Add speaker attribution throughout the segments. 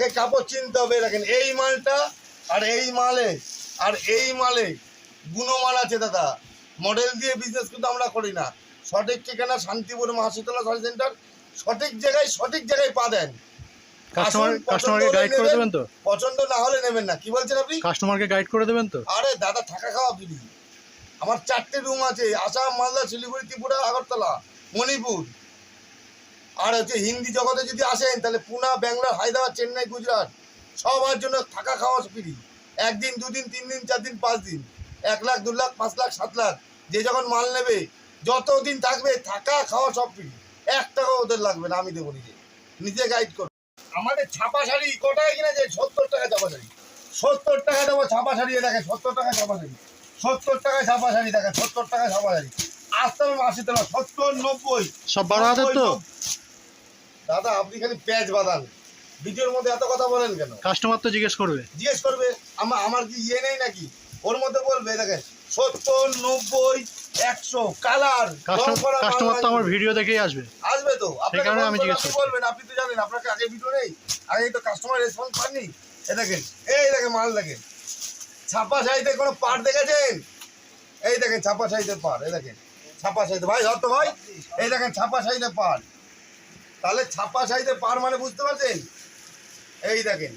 Speaker 1: আগে কাপড় চিনতে হবে। দেখেন এই মালটা আর এই মালে গুণমান আছে দাদা। মডেল দিয়ে বিজনেস কিন্তু আমরা করি না। সঠিক ঠিকানা শান্তিপুর মা শীতলা শাড়ি সেন্টার। সঠিক জায়গায় পা দেন।
Speaker 2: কাস্টমারকে গাইড করে দেবেন তো?
Speaker 1: পছন্দ না হলে নেবেন না। কি বলছেন আপনি?
Speaker 2: কাস্টমারকে গাইড করে দেবেন তো?
Speaker 1: আরে দাদা, থাকা খাওয়া ফ্রি। আমার 4টে রুম আছে, আসাম, মালদা, শিলিগুড়ি, ত্রিপুরা, আগরতলা, মণিপুর। আর হচ্ছে হিন্দি জগতে যদি আসেন তাহলে পুনা, ব্যাঙ্গালোর, হায়দ্রাবাদ, চেন্নাই, গুজরাট সবার জন্য থাকা খাওয়া ফ্রি। 1 দিন 2 দিন 3 দিন 4 দিন 5 দিন, 1 লাখ 2 লাখ 5 লাখ 7 লাখ যে যখন মাল নেবে যতদিন থাকবে থাকা খাওয়া সব ফ্রি। 1 টাকাও ওদের লাগবে না, আমি দেবো নিজে গাইড করবো। আমাদের ছাপা শাড়ি কোটায় কিনেছে 70 টাকা ছাপা শাড়ি। 70 টাকা দেবো ছাপা শাড়ি। দেখেন 70 টাকা ছাপা শাড়ি, 70 টাকায় ছাপা শাড়ি। দেখেন 70 টাকায় ছাপা শাড়ি। আসতে হবে 80 টাকা, 70 90
Speaker 2: সব 12 হাতের তো?
Speaker 1: দাদা আপনি খালি প্যাচ বাঁধান, ভিডিওর মধ্যে এত কথা বলেন কেন?
Speaker 2: কাস্টমার তো জিজ্ঞেস করবে।
Speaker 1: আমার কি ইয়ে নেই নাকি? ওর মধ্যে বলবে। দেখেন 70 90 100 কালার।
Speaker 2: কাস্টমার তো আমার ভিডিও দেখেই আসবে
Speaker 1: তো
Speaker 2: সেই কারণে আমি জিজ্ঞেস করছি।
Speaker 1: বলবেন, আপনি তো জানেন আপনাকে আগে ভিডিও নেই, আগে তো কাস্টমার রেসপন্স পাননি। দেখেন মাল দেখেন। ছাপা শাড়িতে কোনো পাড় দেখেছেন? এই দেখেন ছাপা শাড়িতে পাড়। দেখেন ছাপা শাড়িতে, ভাই ধর তো ভাই, এই দেখেন ছাপা শাড়িতে পাড়। তাহলে ছাপা শাড়িতে পাড় মানে বুঝতে পারছেন? এই দেখেন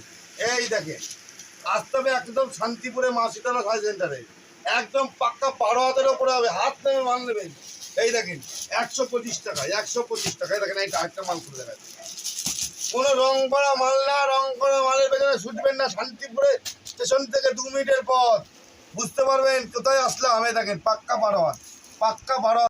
Speaker 1: আসতে হবে একদম শান্তিপুরে মা শীতলা শাড়ি সেন্টারে। একদম পাক্কা 12 হাতের ওপরে হবে, হাত নেমে মাল নেবেন। এই দেখেন 125 টাকা, 125 টাকা। দেখেন এইটা একটা মাল করে দেখায়। কোনো রং করা মাল না, রং করা মালের পেছনে ছুটবেন না। শান্তিপুরে স্টেশন থেকে 2 মিনিটের পথ, বুঝতে পারবেন কোথায় আসলাম। এই দেখেন পাক্কা 12 হাত, পাক্কা 12